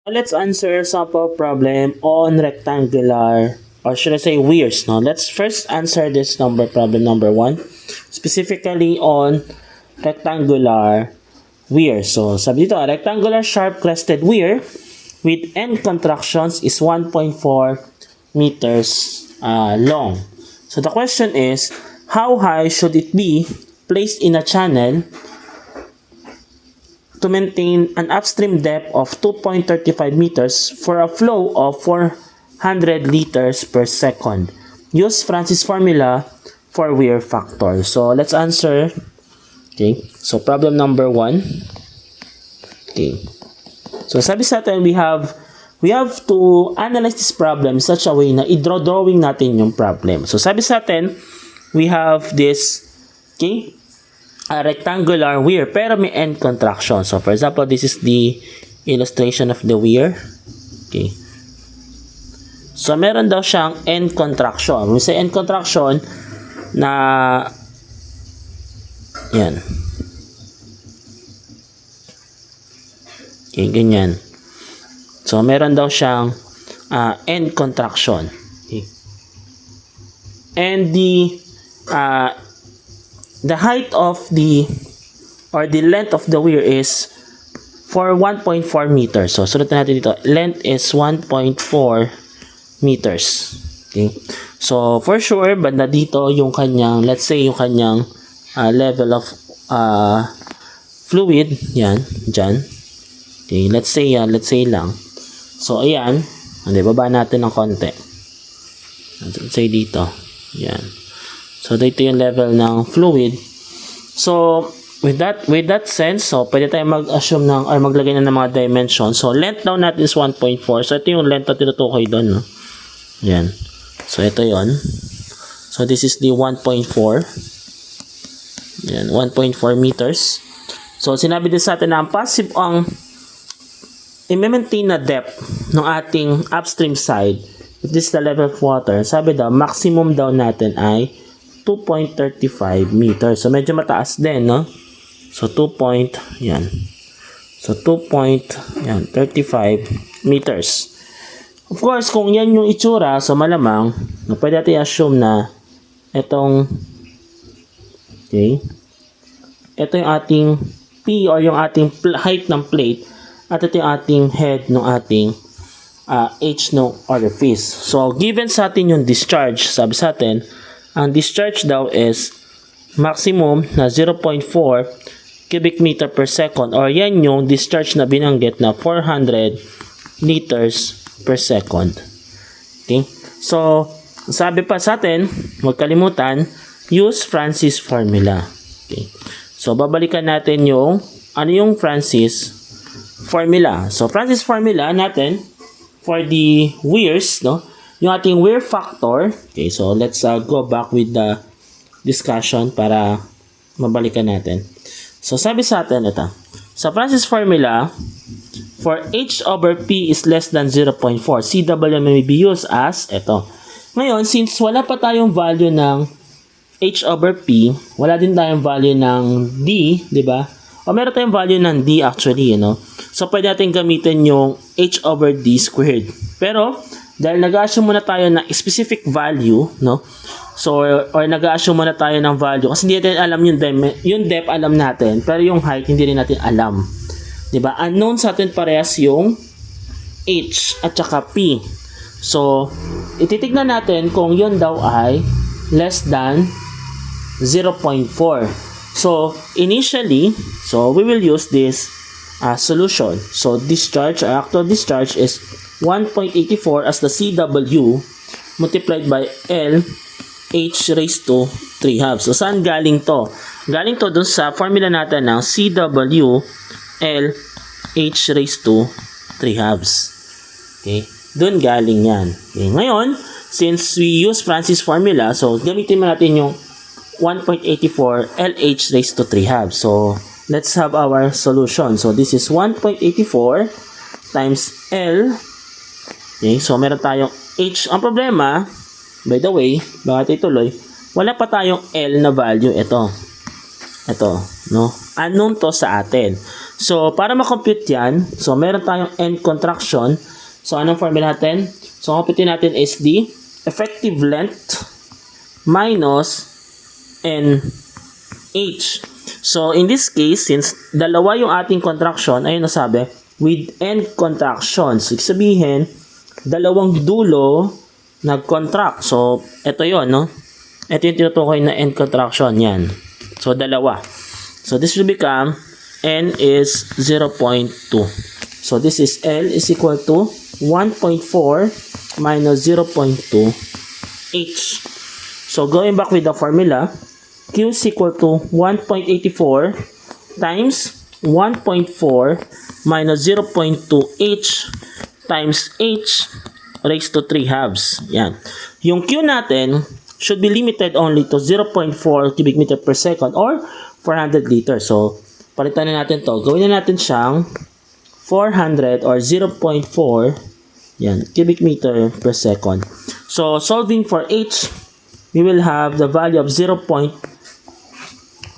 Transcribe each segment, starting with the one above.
Let's answer sample problem on rectangular, or should I say weirds. No? Let's first answer this problem number 1, specifically on rectangular weir. So sabi dito, a rectangular sharp crested weir with end contractions is 1.4 meters long. So the question is, how high should it be placed in a channel to maintain an upstream depth of 2.35 meters for a flow of 400 liters per second? Use Francis formula for weir factor. So let's answer. Okay, so problem number 1. Okay, so sabi sa atin, we have to analyze this problem in such a way na i-drawing natin yung problem. So sabi sa atin, we have this, okay, a rectangular weir pero may end contraction. So for example, this is the illustration of the weir. Okay, so meron daw siyang end contraction. When we say end contraction, na yan, okay, ganyan. So meron daw siyang end contraction. Okay. And the height of the length of the weir is for 1.4 meters. So sulat natin dito, length is 1.4 meters. Okay, so for sure banda dito yung kanyang, let's say yung kanyang level of fluid, yan dyan. Okay, let's say lang. So ayan, baba natin ng konti, let's say dito, yan. So dito yung level ng fluid. So with that sense, so pwede tayong mag-assume ng, or maglagay na ng mga dimensions. So length daw natin is 1.4. So ito yung length na tinutukoy doon, no? Yan. So ito yon. So this is the 1.4. Yan, 1.4 meters. So sinabi din sa atin na ang passive, ang i-maintain na depth ng ating upstream side, if this is the level of water, sabi daw maximum daw natin ay 2.35 meters. So medyo mataas din, no? So 2.35 meters. Of course, kung yan yung itsura, so malamang pwede natin assume na itong, okay, ito yung ating P, or yung ating height ng plate, at ito yung ating head ng ating H no orifice. So given sa atin yung discharge, sabi sa atin, ang discharge daw is maximum na 0.4 cubic meter per second, or yan yung discharge na binanggit na 400 liters per second. Okay? So, sabi pa sa atin, huwag kalimutan, use Francis formula. Okay? So, babalikan natin yung, ano yung Francis formula. So, Francis formula natin for the weirs, no? Yung ating weir factor. Okay, so let's go back with the discussion para mabalikan natin. So sabi sa atin ito, sa Francis formula, for H over P is less than 0.4, CW may be used as ito. Ngayon, since wala pa tayong value ng H over P, wala din tayong value ng D, di ba? O meron tayong value ng D actually, you know? So pwede natin gamitin yung H over D squared. Pero dahil nag-assume muna tayo ng specific value, no? So, or nag-assume muna tayo ng value kasi hindi natin alam yung depth alam natin, pero yung height hindi rin natin alam. 'Di ba? Unknown sa atin parehas yung H at saka P. So, ititignan natin kung yun daw ay less than 0.4. So, initially, so we will use this solution. So, discharge, or actual discharge is 1.84 as the CW multiplied by L H raised to 3 halves. So, saan galing to? Galing to dun sa formula natin ng CW L H raised to 3 halves. Okay? Dun galing yan. Okay? Ngayon, since we use Francis formula, so gamitin mo natin yung 1.84 LH raised to 3 halves. So, let's have our solution. So, this is 1.84 times L. Okay, so meron tayong H. Ang problema, by the way, bakit ituloy, wala pa tayong L na value. Ito, no? Unknown to sa atin. So, para ma-compute yan, so meron tayong end contraction. So, anong formula natin? So, compute natin is the effective length minus NH. So, in this case, since dalawa yung ating contraction, ayun nasabi, with end contraction. So, sabihin, dalawang dulo nag-contract. So, ito yon, no? Ito yung tinutukoy na end contraction. Yan. So, dalawa. So, this will become N is 0.2. So, this is L is equal to 1.4 minus 0.2 H. So, going back with the formula, Q is equal to 1.84 times 1.4 minus 0.2 H times H raised to 3 halves. Yan. Yung Q natin should be limited only to 0.4 cubic meter per second or 400 liters. So, palitan na natin to. Gawin na natin siyang 400 or 0.4 yan, cubic meter per second. So, solving for H, we will have the value of 2,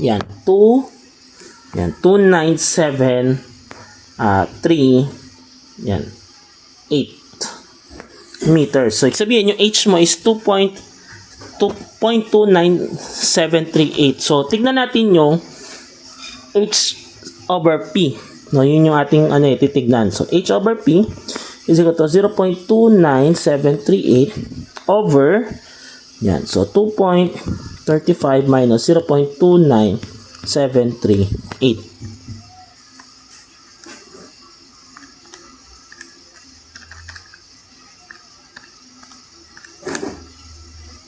yan, 297, 3, yan, 8 meters. So, sabihin yung H mo is 2.29738. So, tignan natin yung H over P. No, yun yung ating titignan. So, H over P is equal to 0.29738 over, yan. So, 2.35 minus 0.29738.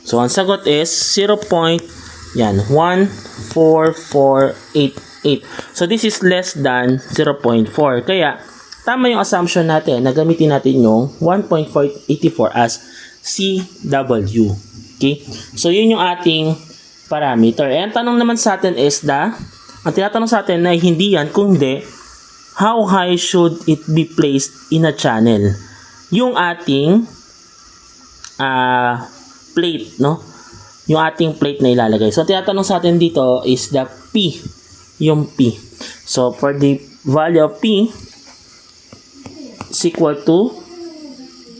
So, ang sagot is 14488. So, this is less than 0.4. Kaya, tama yung assumption natin na gamitin natin yung 1.484 as CW. Okay? So, yun yung ating parameter. Eh, ang tanong naman sa atin is ang tinatanong sa atin na hindi yan, kundi how high should it be placed in a channel? Yung ating plate, no? Yung ating plate na ilalagay. So, tinatanong sa atin dito is the P. Yung P. So, for the value of P is equal to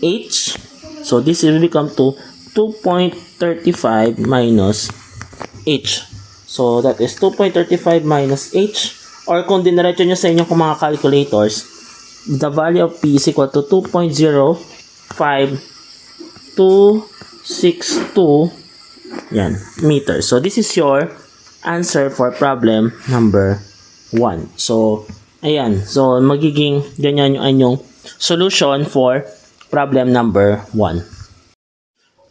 H. So, this will become to 2.35 minus H. So, that is 2.35 minus H. Or kung diniretso nyo sa inyong mga calculators, the value of P is equal to 2.05262 yan, meters. So, this is your answer for problem number 1. So, ayan. So, magiging ganyan yung anyong solution for problem number 1.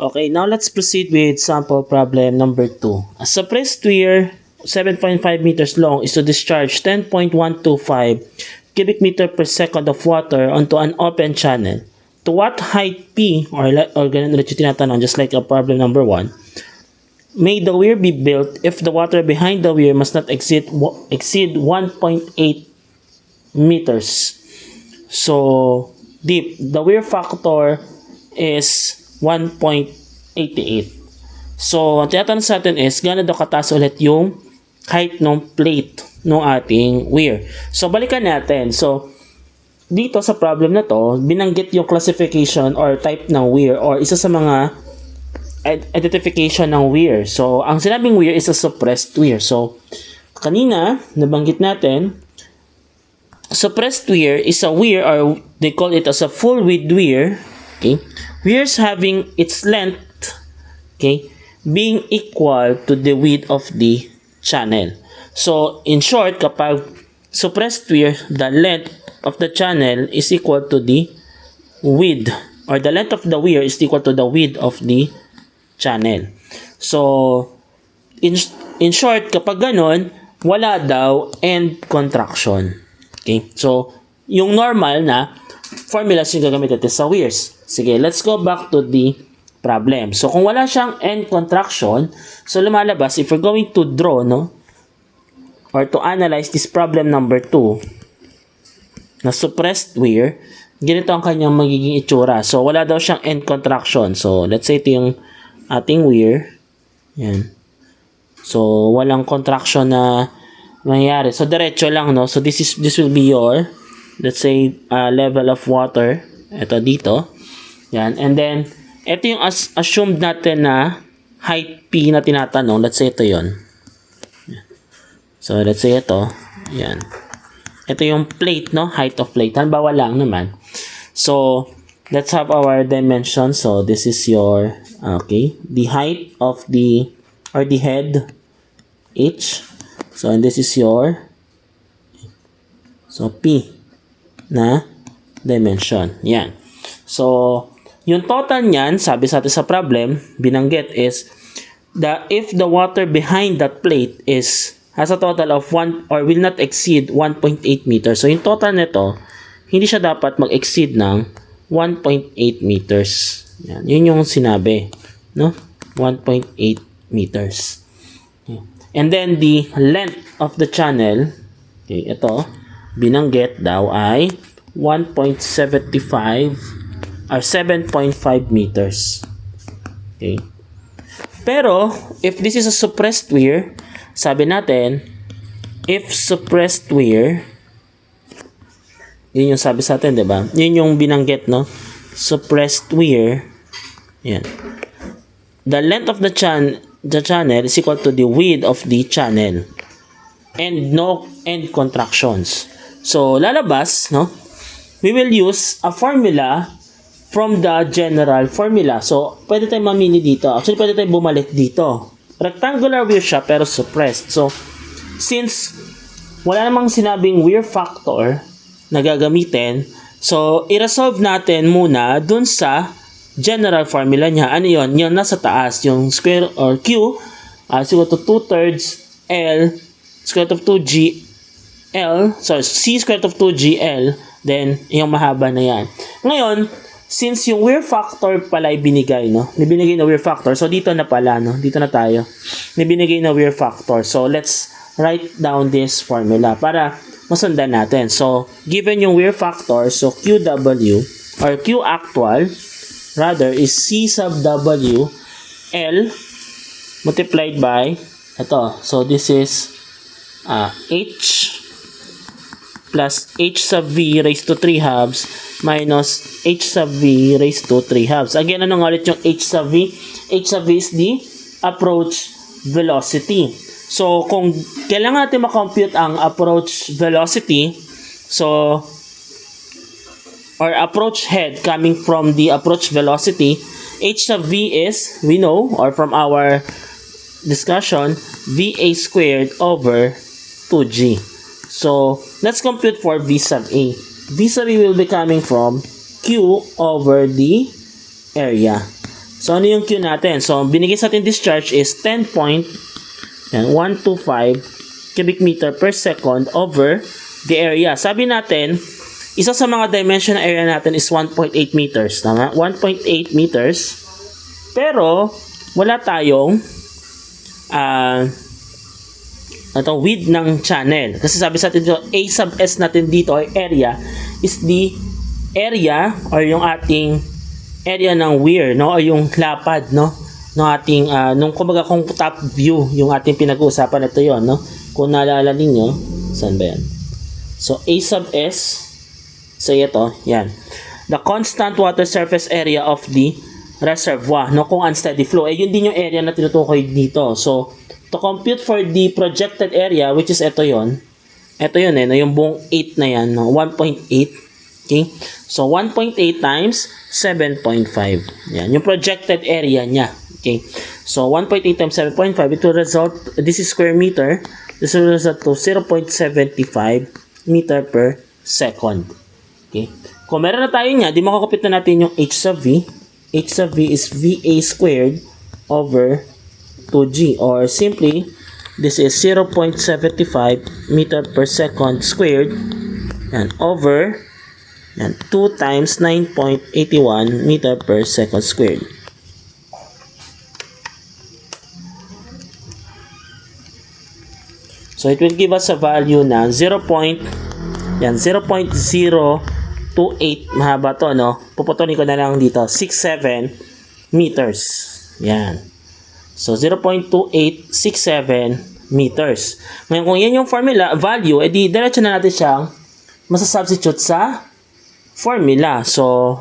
Okay, now let's proceed with sample problem number 2. A suppressed weir 7.5 meters long is to discharge 10.125 cubic meter per second of water onto an open channel. To what height P, or ganun ulit yung tinatanong, just like a problem number 1, may the weir be built if the water behind the weir must not exceed 1.8 meters. So, deep. The weir factor is 1.88. So, ang tinatanong sa atin is, gano'n daw kataas ulit yung height ng plate ng ating weir. So, balikan natin. So, dito sa problem na to, binanggit yung classification or type ng weir or isa sa mga identification ng weir. So, ang sinabing weir is a suppressed weir. So, kanina, nabanggit natin, suppressed weir is a weir or they call it as a full width weir. Okay? Weirs having its length, okay, being equal to the width of the channel. So, in short, kapag suppressed weir, the length of the channel is equal to the width, or the length of the weir is equal to the width of the channel. So, in short, kapag ganon, wala daw end contraction. Okay? So, yung normal na formulas yung gagamit natin sa weirs. Sige, let's go back to the problem. So, kung wala siyang end contraction, so lumalabas, if we're going to draw, no, or to analyze this problem number 2, na suppressed weir, ganito ang kanyang magiging itsura. So, wala daw siyang end contraction. So, let's say ito yung ating weir. Yan. So, walang contraction na mangyayari. So, diretso lang, no? So, this will be your, let's say, level of water. Ito dito. Yan. And then, ito yung assumed natin na height P na tinatanong. Let's say ito yon. So, let's say ito. Yan. Ito yung plate, no? Height of plate. Halimbawa lang naman. So, let's have our dimension. So, this is your, okay, the height of the, or the head, H. So, and this is your, so, P na dimension. Yan. So, yung total niyan, sabi sa atin sa problem, binanggit is, if the water behind that plate has a total of 1 or will not exceed 1.8 meters. So, yung total nito, hindi siya dapat mag-exceed ng 1.8 meters. Yan. Yun yung sinabi. No? 1.8 meters. And then, the length of the channel, okay, ito, binanggit daw ay 1.75 or 7.5 meters. Okay. Pero, if this is a suppressed weir, sabi natin, if suppressed weir, yun yung sabi sa atin, diba? Yun yung binanggit, no? Suppressed weir, yan. The length of the channel is equal to the width of the channel and no end contractions. So, lalabas, no? We will use a formula from the general formula. So, pwede tayong mamili dito. Actually, pwede tayong bumalik dito. Rectangular weir siya, pero suppressed. So, since wala namang sinabing weir factor na gagamitin, so, i-resolve natin muna dun sa general formula niya. Ano yun? Yung nasa taas. Yung square or Q is equal to 2/3 L square root of 2G L. So, C square root of 2G L. Then, yung mahaba na yan. Ngayon, since yung weir factor pala ay binigay, no? Nibinigay na weir factor. So, dito na pala, no? Dito na tayo. Nibinigay na weir factor. So, let's write down this formula para masundan natin. So, given yung weir factor, so QW or Q actual rather is C sub W L multiplied by ito. So, this is H plus H sub V raised to 3 halves minus H sub V raised to 3 halves. Again, ano nga ulit yung H sub V? H sub V is the approach velocity. So, kung kailangan natin makompute ang approach velocity, so, or approach head coming from the approach velocity, H sub V is, we know, or from our discussion, VA squared over 2G. So, let's compute for V sub A. V sub A will be coming from Q over the area. So, ano yung Q natin? So, binigay sa atin discharge is 10.125 cubic meter per second over the area. Sabi natin, isa sa mga dimension na area natin is 1.8 meters. Tama? 1.8 meters. Pero, wala tayong itong width ng channel. Kasi sabi sa atin dito, A sub S natin dito ay area is the area or yung ating area ng weir, no? O yung lapad, no? Ng ating, nung kumbaga kung top view, yung ating pinag-uusapan ito yon, no? Kung naalala ninyo, saan ba yan? So, A sub S, so ito, yan. The constant water surface area of the reservoir, no? Kung unsteady flow. Eh, yun din yung area na tinutukoy dito. So, to compute for the projected area, which is ito yun. Ito yun no? Yung buong 8 na yan, no? 1.8. Okay? So, 1.8 times 7.5. Yan. Yung projected area niya. Okay? So, 1.8 times 7.5, it will result, this is square meter, this will result to 0.75 meter per second. Okay? Kung meron na tayo niya, di makakupit na natin yung H sub V. H sub V is VA squared over 2G, or simply this is 0.75 meter per second squared and over and 2 times 9.81 meter per second squared. So it will give us a value na 0.028, mahaba to, no? Puputulin ko na lang dito 67 meters. Yan. So, 0.2867 meters. Ngayon, kung yan yung formula, value, edi diretso na natin siyang masasubstitute sa formula. So,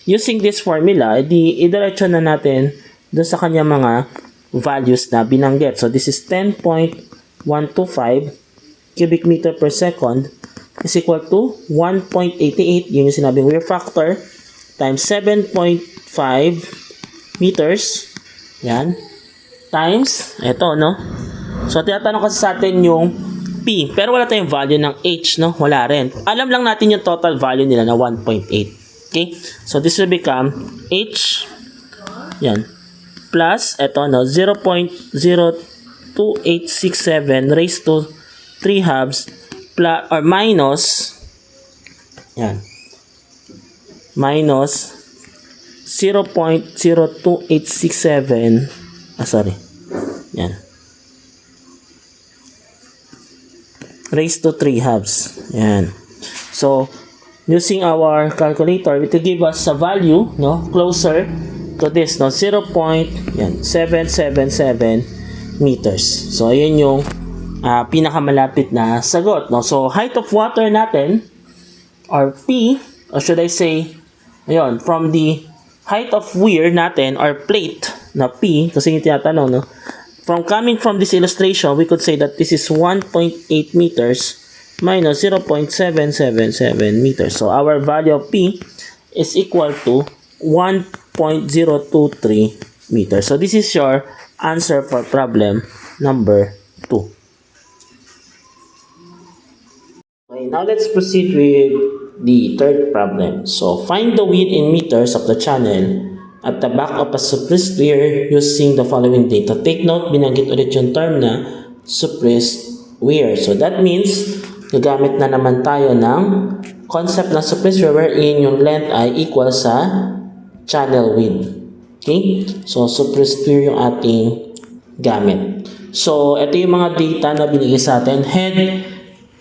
using this formula, edi idiretso na natin doon sa kanya mga values na binanggit. So, this is 10.125 cubic meter per second is equal to 1.88. Yun yung sinabing wear factor times 7.5 meters. Yan. Times, eto, no? So, tinatanong kasi sa atin yung P. Pero wala tayong value ng H, no? Wala rin. Alam lang natin yung total value nila na 1.8. Okay? So, this will become H, yan, plus, eto, no? 0.02867 raised to 3 halves plus, or minus, yan, minus 0.02867, yan, raised to 3 halves. Yan. So, using our calculator, it will give us a value, no, closer to this, no, 0.777 meters. So, ayun yung pinakamalapit na sagot, no. So, height of water natin, or P, or should I say, ayun, from the height of weir natin, or plate, na P, kasi yung tinatanong, no, coming from this illustration, we could say that this is 1.8 meters minus 0.777 meters. So, our value of P is equal to 1.023 meters. So, this is your answer for problem number 2. Okay, now let's proceed with the third problem. So, find the width in meters of the channel at the back of a suppressed weir using the following data. Take note, binanggit ulit yung term na suppressed weir. So, that means, gagamit na naman tayo ng concept ng suppressed weir wherein yung length ay equal sa channel width. Okay? So, suppressed weir yung ating gamit. So, ito yung mga data na binigay sa atin. Head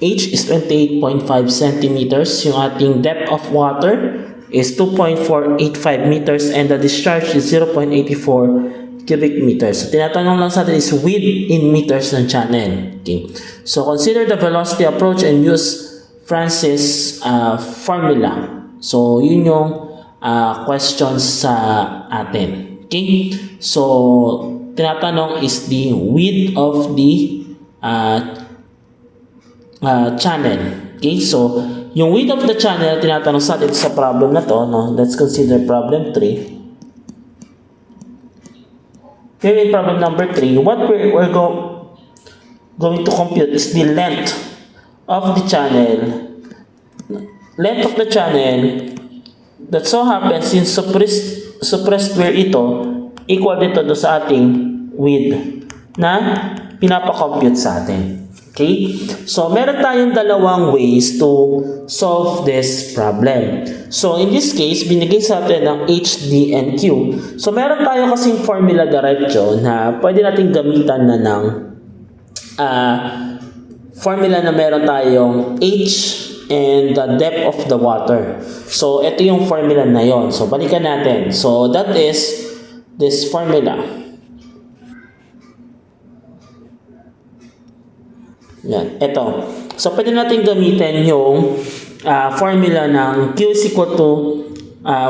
H is 28.5 centimeters. Yung ating depth of water is 2.485 meters and the discharge is 0.84 cubic meters. So, tinatanong lang sa atin is width in meters ng channel. Okay. So, consider the velocity approach and use Francis formula. So, yun yung questions sa atin. Okay. So, tinatanong is the width of the channel. Okay, so yung width of the channel tinatanong sa atin sa problem na to, no? Let's consider problem 3. Here in problem number 3, what we're going to compute is the length of the channel. Length of the channel that so happens since suppressed weir ito equal dito do sa ating width na pinapakompute sa atin. Okay? So, meron tayong dalawang ways to solve this problem. So, in this case, binigay sa atin ng H, D, and Q. So, meron tayo kasing formula diretso na pwede natin gamitan na ng formula na meron tayong H and the depth of the water. So, ito yung formula na yon. So, balikan natin. So, that is this formula. Yan, ito. So, pwede natin gamitin yung formula ng Q is equal to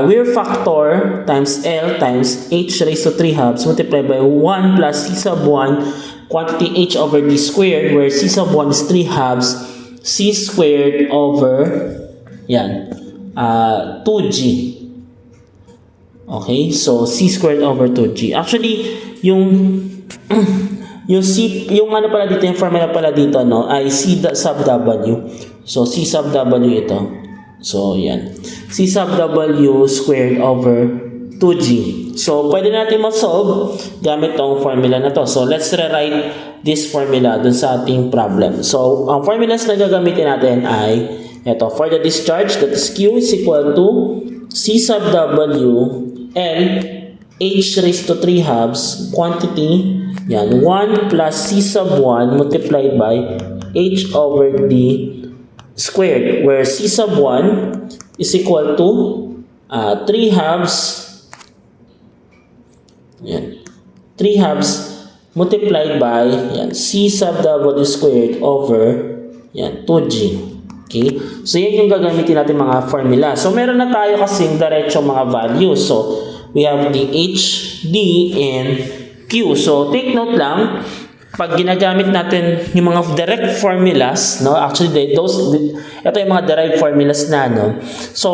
weir factor times L times H raised to 3 halves multiplied by 1 plus C sub 1 quantity H over D squared where C sub 1 is 3 halves C squared over yan, 2G. Okay, so C squared over 2G. Actually, yung yung ano pala dito, yung formula pala dito, no, ay C sub W. So, C sub W ito. So, yan. C sub W squared over 2G. So, pwede natin ma-solve gamit tong formula na to. So, let's rewrite this formula dun sa ating problem. So, ang formulas na gagamitin natin ay ito. For the discharge, that is Q is equal to C sub W L H raised to 3 halves quantity, yan, 1 plus C sub 1 multiplied by H over D squared, where C sub 1 is equal to 3 halves, yan, 3 halves multiplied by yan, C sub W squared over yan, 2G. Okay? So, yan yung gagamitin natin mga formula. So, meron na tayo kasing diretso mga values. So, we have the H, D, and Q. So, take note lang, pag ginagamit natin yung mga direct formulas, no? Actually, ito yung mga derived formulas na, no? So,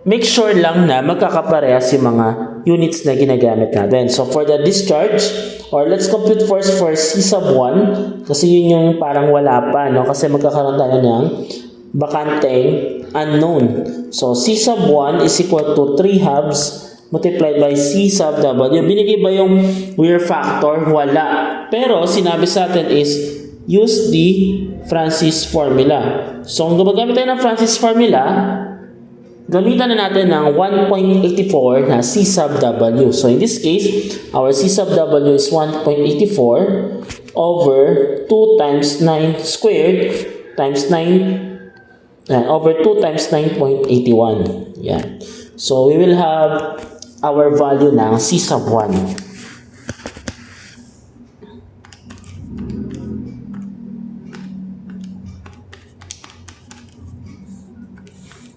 make sure lang na magkakaparehas yung mga units na ginagamit natin. So, for the discharge, or let's compute first for C sub 1, kasi yun yung parang wala pa, no? Kasi magkakaroon tayo ng bakanteng unknown. So, C sub 1 is equal to 3 halves multiplied by C sub W. Binigay ba yung weir factor? Wala. Pero, sinabi sa atin is, use the Francis formula. So, kung gumagamit tayo ng Francis formula, gamitan na natin ng 1.84 na C sub W. So, in this case, our C sub W is 1.84 over 2 times 9 squared times 9 over 2 times 9.81. Yan. So, we will have our value ng C sub 1.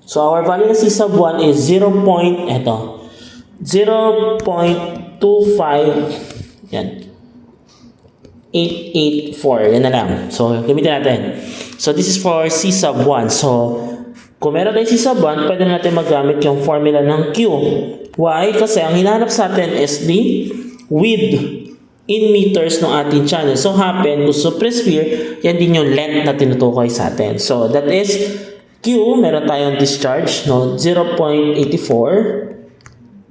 So, our value ng C sub 1 is 0.25 yan. 884. Yan na lang. So, gamitin natin. So, this is for C sub 1. So, kung meron tayong C sub 1, pwede natin magamit yung formula ng Q. Why? Kasi ang hinahanap sa atin is the width in meters ng ating channel. So, happen to suppress here, yan din yung length na tinutukoy sa atin. So, that is Q, meron tayong discharge, no? 0.84.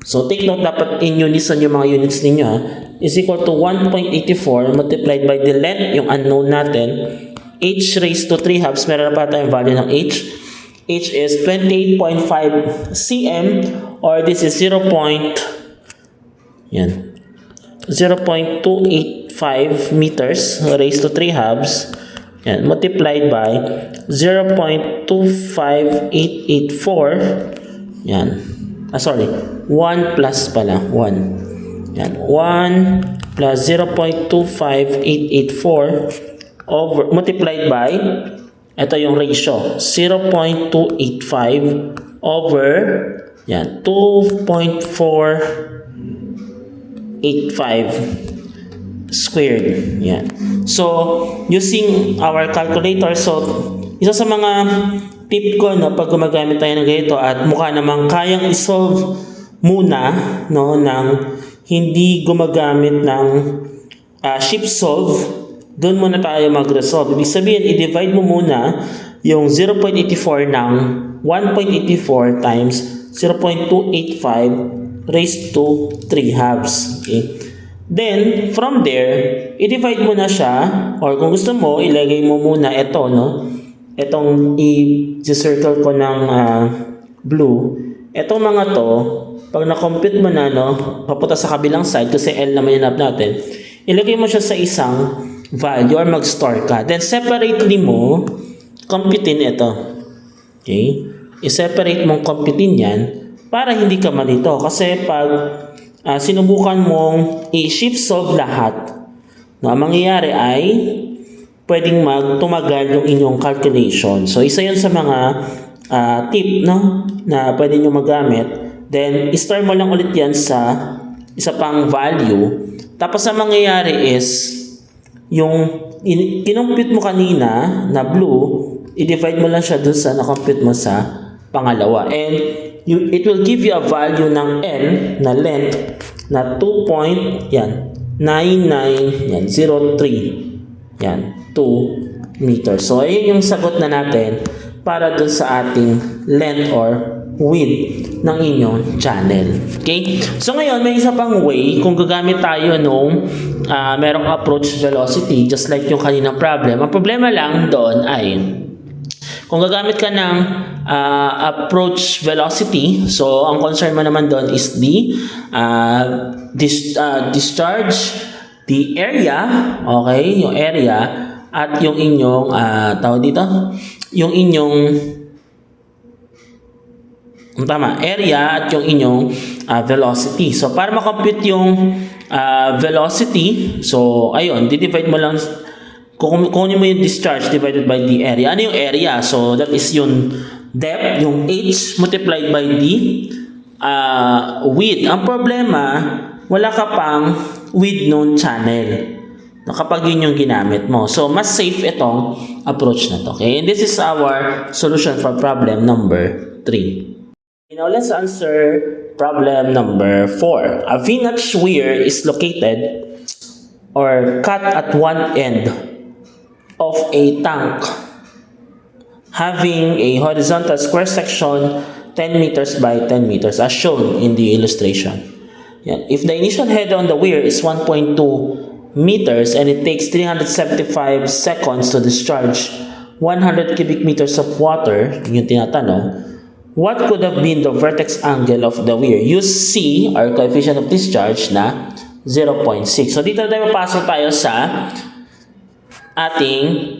So, take note, dapat in unison yung mga units ninyo, ha? Is equal to 1.84 multiplied by the length, yung unknown natin, h raised to 3 halves, meron na pa tayong value ng h. H is 28.5 cm, or this is 0.285 meters raised to 3 halves. Yan, multiplied by 0.25884. Yan. 1 plus pala. 1. Yan. 1 plus 0.25884 over, multiplied by, ito yung ratio, 0.285 over, yan, 2.485 squared. Yan. So, using our calculator, so, isa sa mga tip ko, no, pag gumagamit tayo ng ganito at mukha namang kayang isolve muna, no, ng hindi gumagamit ng shift solve, doon muna tayo mag-resolve. Ibig sabihin, i-divide mo muna yung 0.84 ng 1.84 times 0.285 raised to 3 halves. Okay? Then, from there, i-divide mo na siya, or kung gusto mo, ilagay mo muna ito, no? Itong i-circle ko ng blue. Itong mga to, pag na-compute mo na, no, papunta sa kabilang side, kasi L naman yung natin, ilagay mo siya sa isang value or mag-store ka. Then, separately mo, computein ito. Okay? I-separate mong computein yan para hindi ka malito. Kasi pag sinubukan mong i-shift solve lahat, no, ang mangyayari ay pwedeng tumagal yung inyong calculation. So, isa yun sa mga tip, no, na pwede nyo magamit. Then, i-store mo lang ulit yan sa isa pang value. Tapos, ang mangyayari is, yung kinompute mo kanina na blue, i-divide mo lang siya dun sa na-compute mo sa pangalawa. And, it will give you a value ng L na length na 2.9903. Yan, 2 meters. So, ayun yung sagot na natin para dun sa ating length or width ng inyong channel. Okay? So, ngayon, may isa pang way kung gagamit tayo nung merong approach velocity, just like yung kaninang problem. Ang problema lang doon ay kung gagamit ka ng approach velocity, so ang concern mo naman doon is the discharge, the area, okay, yung area, at yung inyong, tawag dito, yung inyong, area at yung inyong velocity. So, para makompute yung velocity. So, ayun, di-divide mo lang, kukunin mo yung discharge divided by the area. Ano yung area? So, that is yung depth, yung h multiplied by the width. Ang problema, wala ka pang width nung channel. Kapag yun yung ginamit mo. So, mas safe itong approach na to. Okay? And this is our solution for problem number 3. Now, let's answer problem number 4. A V-notch weir is located or cut at one end of a tank having a horizontal square section 10 meters by 10 meters as shown in the illustration. Yan. If the initial head on the weir is 1.2 meters and it takes 375 seconds to discharge 100 cubic meters of water, yung tinatanong, what could have been the vertex angle of the weir? Use C, our coefficient of discharge, na 0.6. So dito tayo papasok tayo sa ating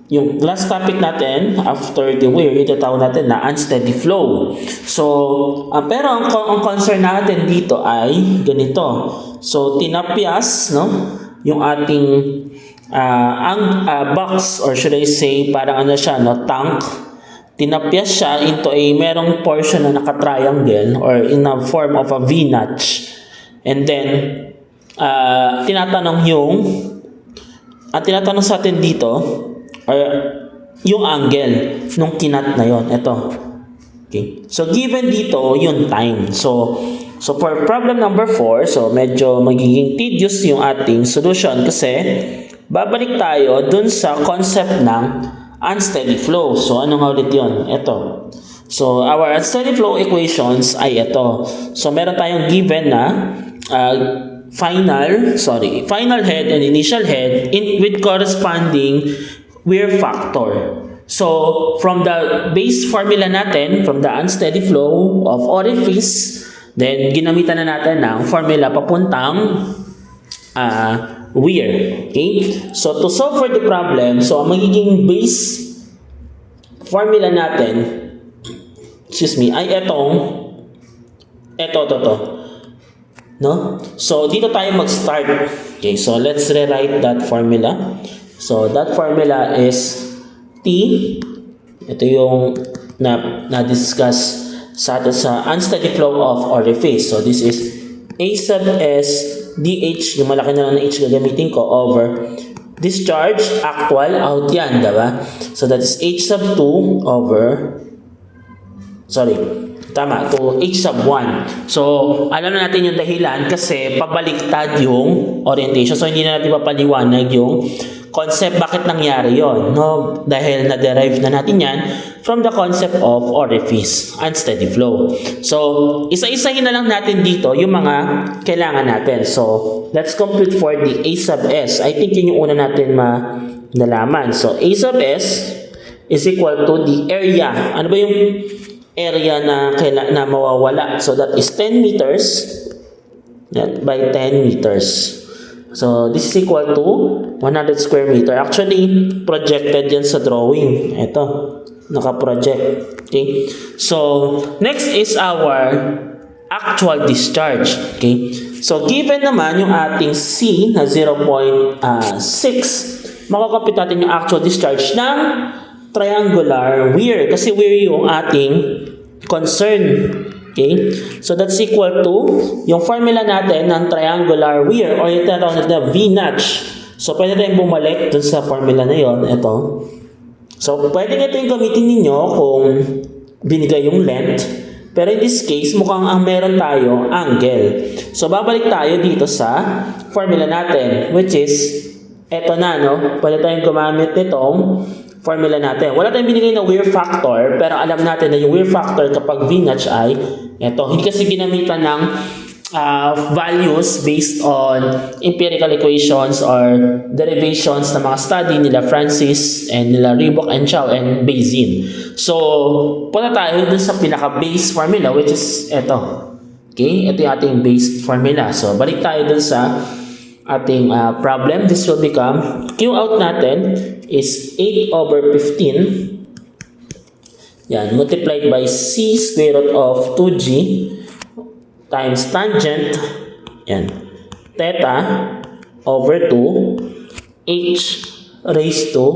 yung last topic natin after the weir, yung tatawag natin na unsteady flow. So, pero ang concern natin dito ay ganito. So, tinapyas, yung ating box, or should I say, parang siya, tank. Tinapyas siya into merong portion na naka-triangle or in a form of a V-notch. And then, tinatanong sa atin dito, or yung angle nung kinat na yon. Ito. Okay. So, given dito, yung time. So for problem number 4, so medyo magiging tedious yung ating solution kasi babalik tayo dun sa concept ng unsteady flow. So, ano nga ulit yun? Ito. So, our unsteady flow equations ay ito. So, meron tayong given na final head and initial head with corresponding weir factor. So, from the base formula natin, from the unsteady flow of orifice, then ginamitan na natin ng formula papuntang weir. Okay? So, to solve for the problem, so ang magiging base formula natin, ay ito. No? So, dito tayo mag-start. Okay, so let's rewrite that formula. So, that formula is T. Ito yung na-discuss sa unsteady flow of orifice. So, this is A sub S dH, yung malaki na lang na H gagamitin ko, over discharge, actual, out yan, diba? So, that is H sub 2 over, to H sub 1. So, alam na natin yung dahilan kasi pabaliktad yung orientation. So, hindi na natin papaliwanag yung concept bakit nangyari yon, no? Dahil na-derive na natin yan from the concept of orifice, unsteady flow. So, isa-isahin na lang natin dito yung mga kailangan natin. So, let's compute for the A sub S. I think yun yung una natin nalaman. So, A sub S is equal to the area. Ano ba yung area na mawawala? So, that is 10 meters by 10 meters. So, this is equal to 100 square meter. Actually, projected yan sa drawing. Ito, naka-project. Okay? So, next is our actual discharge. Okay? So, given naman yung ating C na 0.6, makakompute natin yung actual discharge ng triangular weir. Kasi weir yung ating concern. Okay? So, that's equal to yung formula natin ng triangular weir or yung tinatawag na V-notch. So, pwede tayong bumalik dun sa formula na yon. Ito. So, pwede ito yung gamitin ninyo kung binigay yung length. Pero in this case, mukhang meron tayo angle. So, babalik tayo dito sa formula natin, which is, eto na, no? Pwede tayong gumamit nitong formula natin. Wala tayong binigay na weir factor, pero alam natin na yung weir factor kapag V-notch ay eto. Hindi kasi ginamitan ng values based on empirical equations or derivations ng mga study nila Francis and nila Ribok and Chow and Bazin. So, punta tayo dun sa pinaka-base formula which is eto. Okay? Ito yung ating base formula. So, balik tayo dun sa ating problem. This will become, Q out natin is 8 over 15. Yan, multiplied by C square root of 2G times tangent, yan, theta over 2 h raised to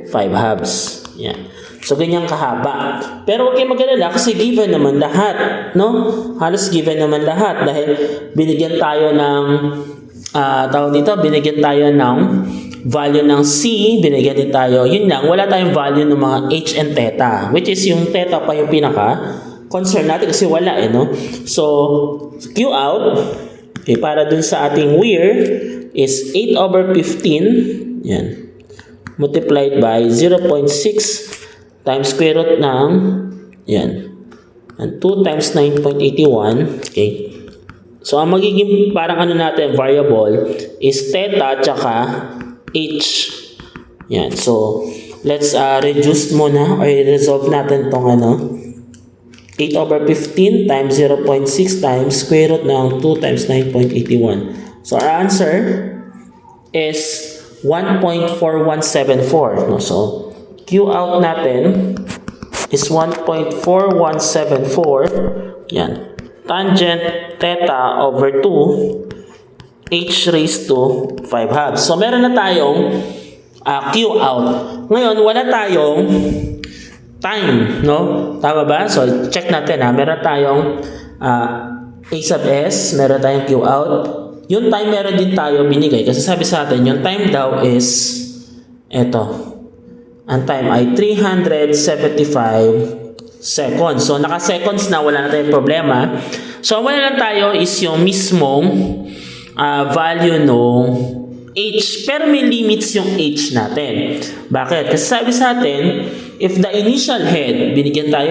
5 halves. Yan. So, ganyan kahaba. Pero huwag kayong mag-alala kasi given naman lahat, no? Halos given naman lahat dahil binigyan tayo ng binigyan tayo ng value ng C, binigyan din tayo, yun lang, wala tayong value ng mga H and theta, which is yung theta pa yung pinaka-concern natin kasi wala no? So, Q out, okay, para dun sa ating weir is 8 over 15, yan, multiplied by 0.6 times square root ng, yan, and 2 times 9.81, okay. So, ang magiging parang natin, variable, is theta tsaka h. Yan. So, let's reduce muna or resolve natin itong 8 over 15 times 0.6 times square root ng 2 times 9.81. So, our answer is 1.4174. No? So, Q out natin is 1.4174. Yan. Tangent theta over 2 h raised to 5 halves. So, meron na tayong Q out. Ngayon, wala tayong time, no? Tama ba? So, check natin Meron tayong A sub S, meron tayong Q out. Yung time meron din tayo binigay kasi sabi sa atin, yung time daw is eto. Ang time ay 375 seconds. So, naka-seconds na, wala na tayong problema. So, wala lang tayo is yung mismong value no H. Pero may limits yung H natin. Bakit? Kasi sabi sa atin, if the initial head, binigyan tayo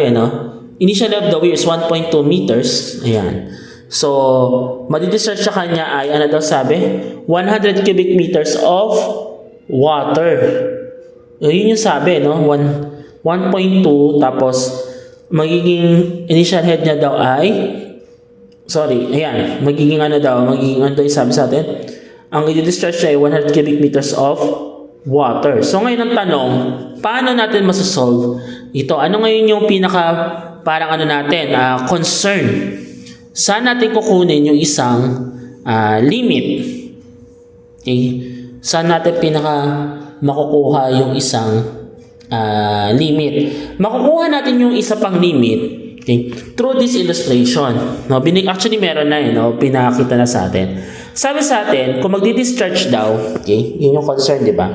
initial head of the weir is 1.2 meters. Ayan. So, madidischarge sa kanya ay, ano daw sabi? 100 cubic meters of water. Yun yung sabi, 1.2 tapos magiging initial head niya daw ay magiging yung sabi sa atin, ang i-discharge niya ay 100 cubic meters of water. So ngayon ang tanong, paano natin masasolve ito? Ano ngayon yung concern? Saan natin kukunin yung isang limit? Okay? Saan natin makukuha yung isang limit? Makukuha natin yung isa pang limit, okay, through this illustration. Actually, meron na pinakita na sa atin. Sabi sa atin, kung magdi-discharge daw, okay, yun yung concern, di ba?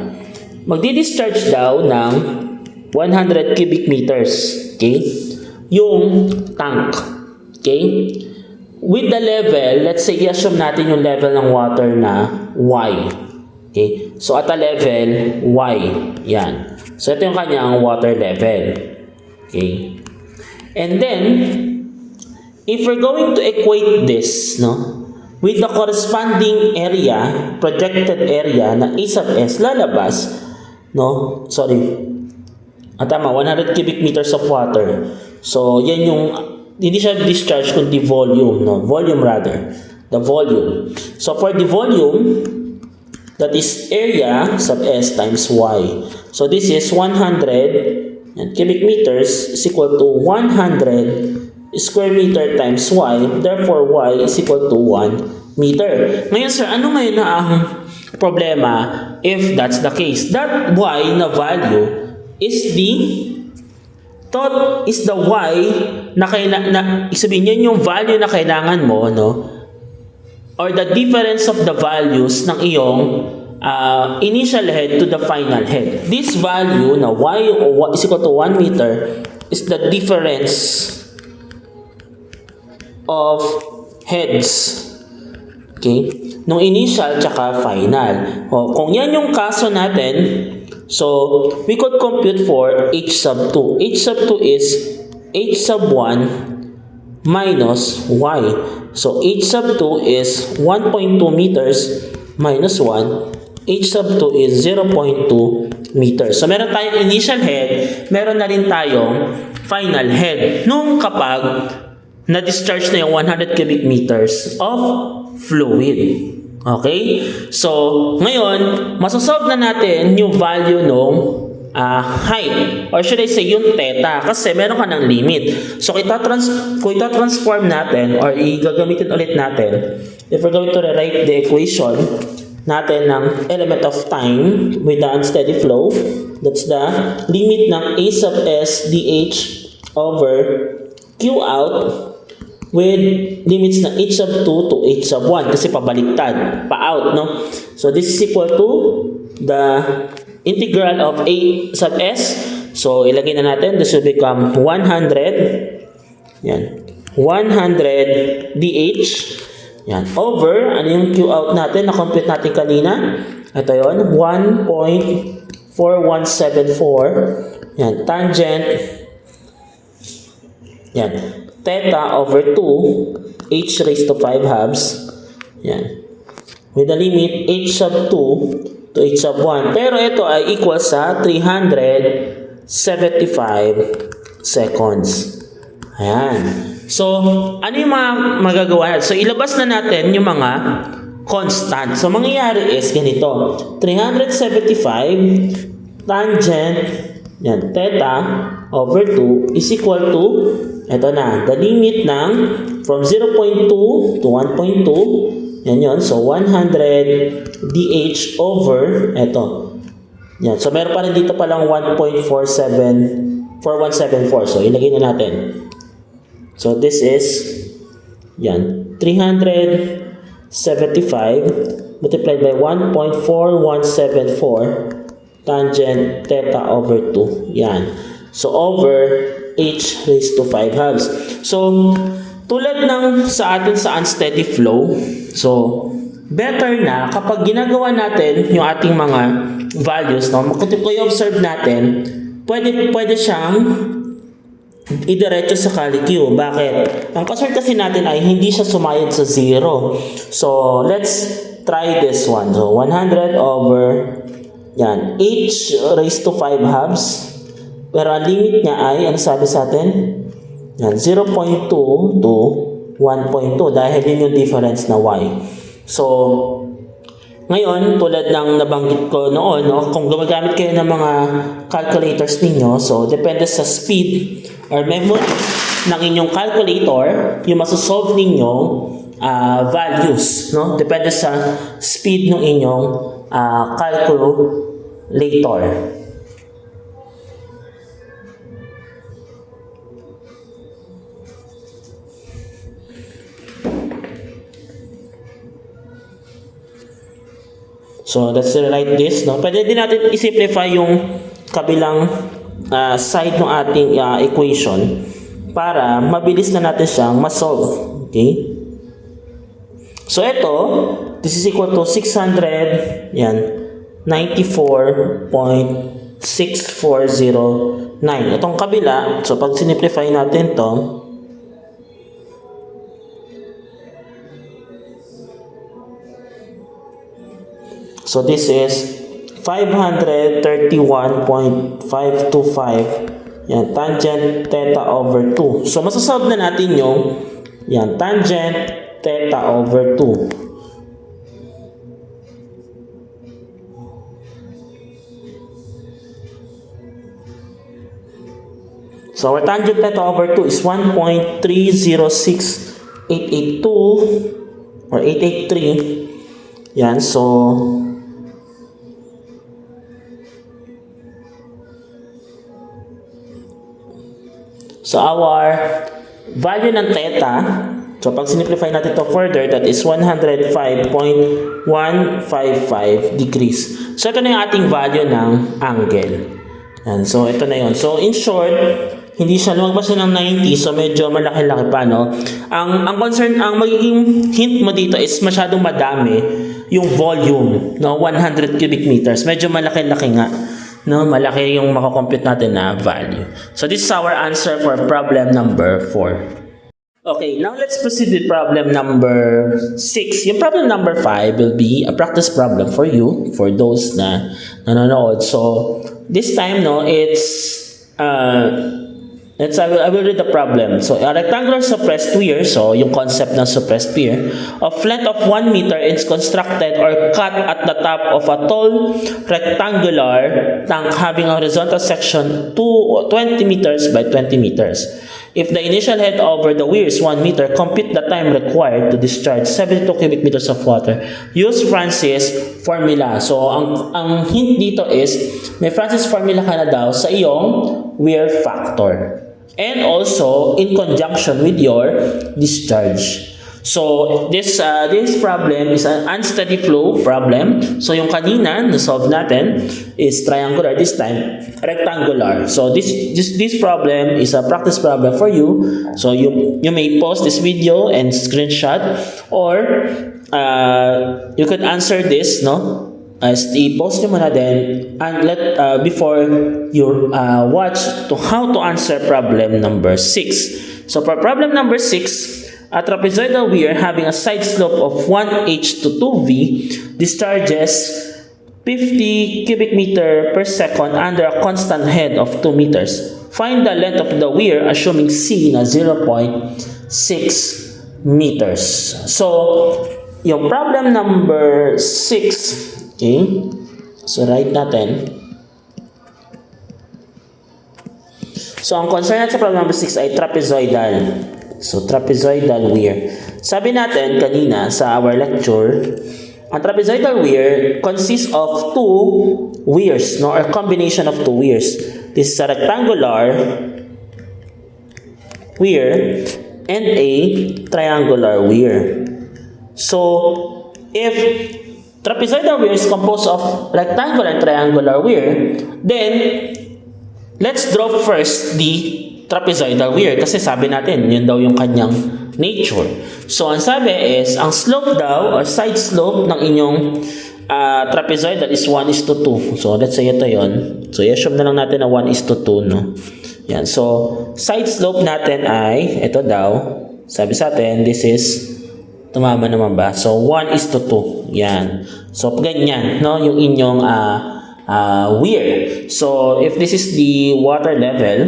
Magdi-discharge daw ng 100 cubic meters, okay, yung tank, okay? With the level, let's say, i-assume natin yung level ng water na Y. Okay? So, at a level, Y. Yan. So, ito yung kanyang water level. Okay? And then, if we're going to equate this, with the corresponding area, projected area na A sub S, lalabas, 100 cubic meters of water. So, yan yung hindi siya discharge kundi volume, volume rather, the volume. So for the volume, that is area sub S times Y. So this is 100 and cubic meters is equal to 100 square meter times Y. Therefore Y is equal to 1 meter. Ngayon sir, ano ngayon na ang problema if that's the case? That Y na value is the Y na sabihin yan yung value na kailangan mo, or the difference of the values ng iyong initial head to the final head. This value na Y is equal to 1 meter is the difference of heads, okay, nung initial tsaka final. Kung yan yung kaso natin, so, we could compute for H sub 2. H sub 2 is H sub 1 minus Y. So, H sub 2 is 1.2 meters minus 1. H sub 2 is 0.2 meters. So, meron tayong initial head, meron na rin tayong final head. Nung kapag na-discharge na yung 100 cubic meters of fluid. Okay? So, ngayon, masosolve na natin yung value ng height, or should I say yung theta, kasi meron ka ng limit. So kung ita-transform natin or igagamitin ulit natin, if we're going to rewrite the equation natin ng element of time with the unsteady flow, that's the limit ng a sub s dh over q out with limits na h sub 2 to h sub 1 kasi pabaliktad, pa-out, no? So this is equal to the integral of a sub s. So ilagay na natin, this will become 100, yan, 100 dh, yan, over, ano yung q out natin, na-compute natin kanina, ito yon 1.4174, yan, tangent, yan, theta over 2 h raised to 5 halves, yan, with the limit h sub 2 to h sub 1. Pero ito ay equal sa 375 seconds. Ayan. So, ano yung mga magagawa natin? So, ilabas na natin yung mga constant. So, mangyayari is ganito. 375 tangent, yan, theta over 2 is equal to, ito na, the limit ng from 0.2 to 1.2, yan yun. So, 100 dh over, eto. Yan. So, meron pa rin dito palang 1.4174. So, ilagay na natin. So, this is, yan, 375 multiplied by 1.4174 tangent theta over 2. Yan. So, over h raised to 5 halves. So, tulad ng sa atin sa unsteady flow, so, better na kapag ginagawa natin yung ating mga values, no? Kung i-observe natin, pwede siyang idiretso sa CALQ. Bakit? Ang concern kasi natin ay hindi siya sumayad sa 0. So, let's try this one. So, 100 over, yan, h raised to 5 halves. Pero ang limit niya ay, ano sabi sa atin? Yan, 0.2 to 1.2 dahil yun yung difference na y. So, ngayon, tulad ng nabanggit ko noon, no, kung gumagamit kayo ng mga calculators ninyo, so depende sa speed or memory ng inyong calculator, yung masosolve ninyong values, no? Depende sa speed ng inyong calculator. So, let's write this, no? Pwede din natin i-simplify yung kabilang side ng ating equation para mabilis na natin siyang ma-solve. Okay? So, ito, this is equal to 600, yan, 94.6409. Itong kabila, so pag simplify natin to, so this is 531.525. Yan, tangent theta over 2. So masasolve na natin yung yan, tangent theta over 2. So our tangent theta over 2 is 1.306882 or 883. Yan, so our value ng theta, so pag simplify natin to further, that is 105.155 degrees. So ito na yung ating value ng angle. Yan, so ito na yun. So in short, hindi siya lumagpas siya ng 90, so medyo malaki-laki pa, no? Ang concern, ang magiging hint mo dito is masyadong madami yung volume, no? 100 cubic meters. Medyo malaki-laki nga. No, malaki yung makakompute natin na value. So this is our answer for problem number 4. Okay, now let's proceed with problem number 6. Yung problem number 5 will be a practice problem for you, for those na nanonood. So this time, no, it's I will read the problem. So, a rectangular suppressed weir, so yung concept ng suppressed weir, of length of 1 meter is constructed or cut at the top of a tall rectangular tank having a horizontal section 20 meters by 20 meters. If the initial head over the weir is 1 meter, compute the time required to discharge 72 cubic meters of water. Use Francis formula. So, ang hint dito is, may Francis formula ka na daw sa iyong weir factor. And also, in conjunction with your discharge. So, this problem is an unsteady flow problem. So, yung kanina, na-solve natin, is triangular, this time, rectangular. So, this problem is a practice problem for you. So, you may pause this video and screenshot, or you could answer this, no? As i-post nyo muna din, and before you watch how to answer problem number 6. So, for problem number 6, a trapezoidal weir having a side slope of 1h to 2v discharges 50 cubic meter per second under a constant head of 2 meters. Find the length of the weir assuming C na 0.6 meters. So, yung problem number 6, okay? So, write natin. So, ang concern natin sa problem number 6 ay trapezoidal. So, trapezoidal weir. Sabi natin kanina sa our lecture, ang trapezoidal weir consists of two weirs, no, or combination of two weirs. This is a rectangular weir and a triangular weir. So, if trapezoidal weir is composed of rectangular and triangular weir, then let's draw first the trapezoidal weir kasi sabi natin, yun daw yung kanyang nature. So, ang sabi is, ang slope daw or side slope ng inyong trapezoidal is 1:2. So, let's say ito yun. So, i-assume na lang natin na 1:2, no? Yan. So, side slope natin ay, ito daw, sabi sa atin, this is, tumama naman ba? So, 1:2. Yan. So, ganyan, no? Yung inyong weir. So, if this is the water level,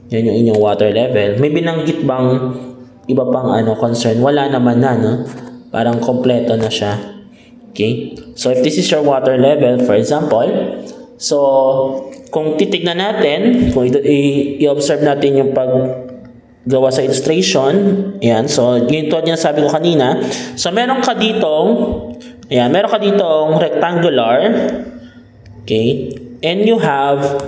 yan yung inyong water level. May binanggit bang iba pang concern? Wala naman na, no? Parang kompleto na siya. Okay? So, if this is your water level, for example, so, kung titignan natin, kung i-observe natin yung paggawa sa illustration, yan. So, yun to niya sabi ko kanina. So, meron ka ditong rectangular, okay? And you have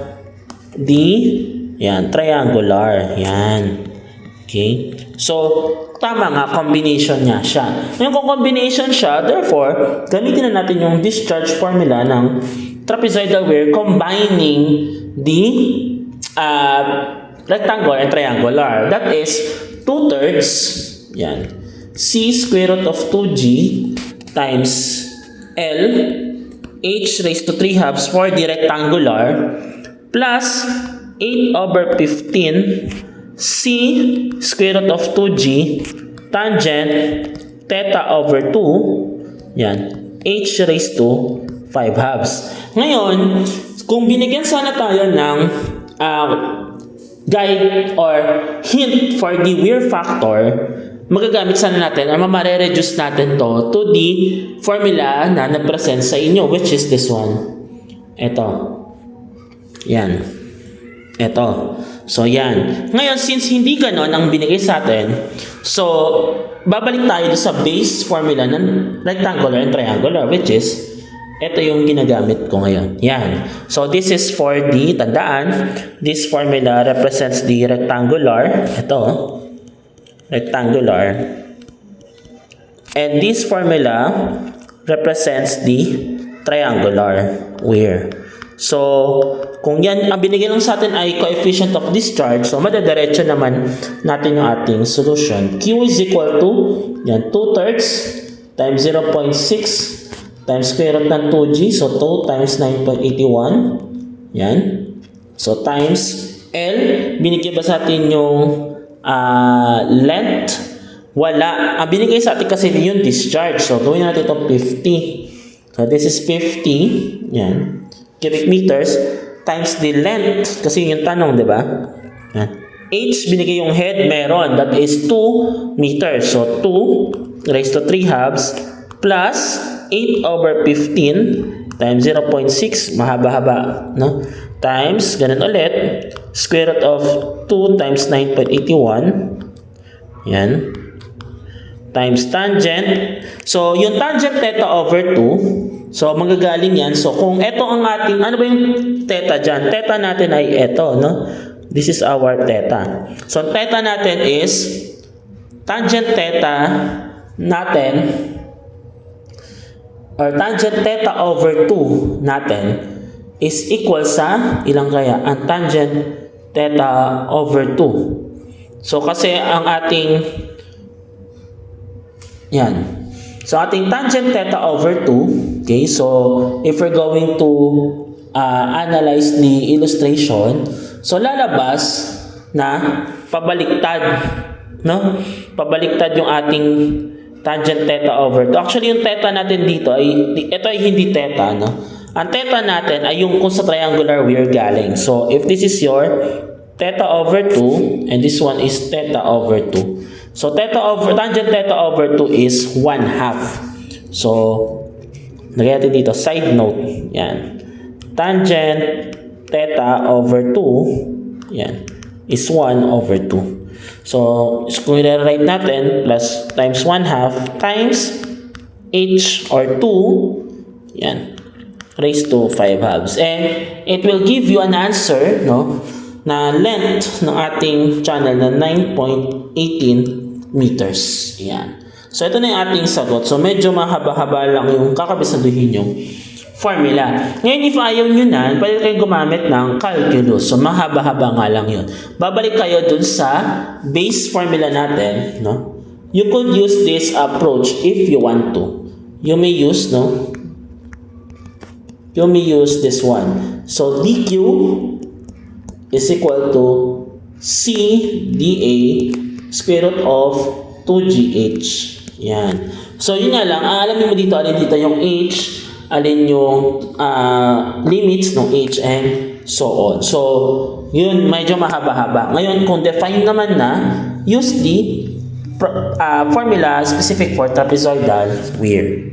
triangular. Yan. Okay? So, tama nga, combination niya siya. Ngayon, kung combination siya, therefore, gamitin na natin yung discharge formula ng trapezoidal weir combining the rectangular and triangular. That is 2/3, yan, C square root of 2G times L H raised to 3/2 for the rectangular plus 8/15 C square root of 2G tangent theta over 2, yan, H raised to 5/2. Ngayon, kung binigyan sana tayo ng guide or hint for the weir factor, magagamit sana natin or mamare-reduce natin to the formula na na-present sa inyo, which is this one. Ito. Yan. Ito. So, yan. Ngayon, since hindi ganon ang binigay sa atin, so, babalik tayo sa base formula ng rectangular and triangular, which is, ito yung ginagamit ko ngayon. Yan. So, this is for the, tandaan, this formula represents the rectangular. Ito. Rectangular. And this formula represents the triangular weir. So, kung yan, ang binigyan lang sa atin ay coefficient of discharge, so madadiretso naman natin yung ating solution. Q is equal to, yan, 2/3 times 0.6 times square root ng 2G, so 2 times 9.81, yan. So, times L, binigyan ba sa atin yung length? Wala. Ang binigay sa atin kasi yung discharge, so gawin natin ito 50. So, this is 50, yan, cubic meters times the length, kasi yung tanong, di ba? Yan. H, binigay yung head, meron. That is 2 meters. So, 2 raised to 3 halves plus 8 over 15 times 0.6, mahaba-haba, no? Times, ganun ulit, square root of 2 times 9.81. Yan. Times tangent. So, yung tangent theta over 2, so, manggagaling yan. So, kung ito ang ating, ano ba yung theta dyan? Theta natin ay ito, no? This is our theta. So, theta natin is tangent theta natin or tangent theta over 2 natin is equal sa ilang kaya? Ang tangent theta over 2. So, kasi ang ating yan. So, ating tangent theta over 2, okay? So, if we're going to analyze the illustration, so lalabas na pabaliktad, no? Pabaliktad yung ating tangent theta over 2. Actually, yung theta natin dito ay ito ay hindi theta, no? Ang theta natin ay yung kung sa triangular we're galing. So, if this is your theta over 2 and this one is theta over 2. So, tangent theta over 2 is 1/2. So, lagyan natin dito, side note, yan. Tangent theta over 2, yan, is 1 over 2. So, kung i-write natin, plus times 1/2 times h or 2, yan, raised to 5 halves. And it will give you an answer, no, na length ng ating channel na 9.18 meters. Yan. So, ito na yung ating sagot. So, medyo mahaba-haba lang yung kakabisaduhin yung formula. Ngayon, if ayaw nyo na, pwede kayong gumamit ng calculus. So, mahaba-haba nga lang yun. Babalik kayo dun sa base formula natin, no? You could use this approach if you want to. You may use, no? You may use this one. So, dq is equal to c dA square root of 2gh. Yan. So, yun nga lang. Alamin mo dito, alin dito yung h, alin yung limits ng h and so on. So, yun, medyo mahaba-haba. Ngayon, kung define naman na, use the formula specific for trapezoidal weir.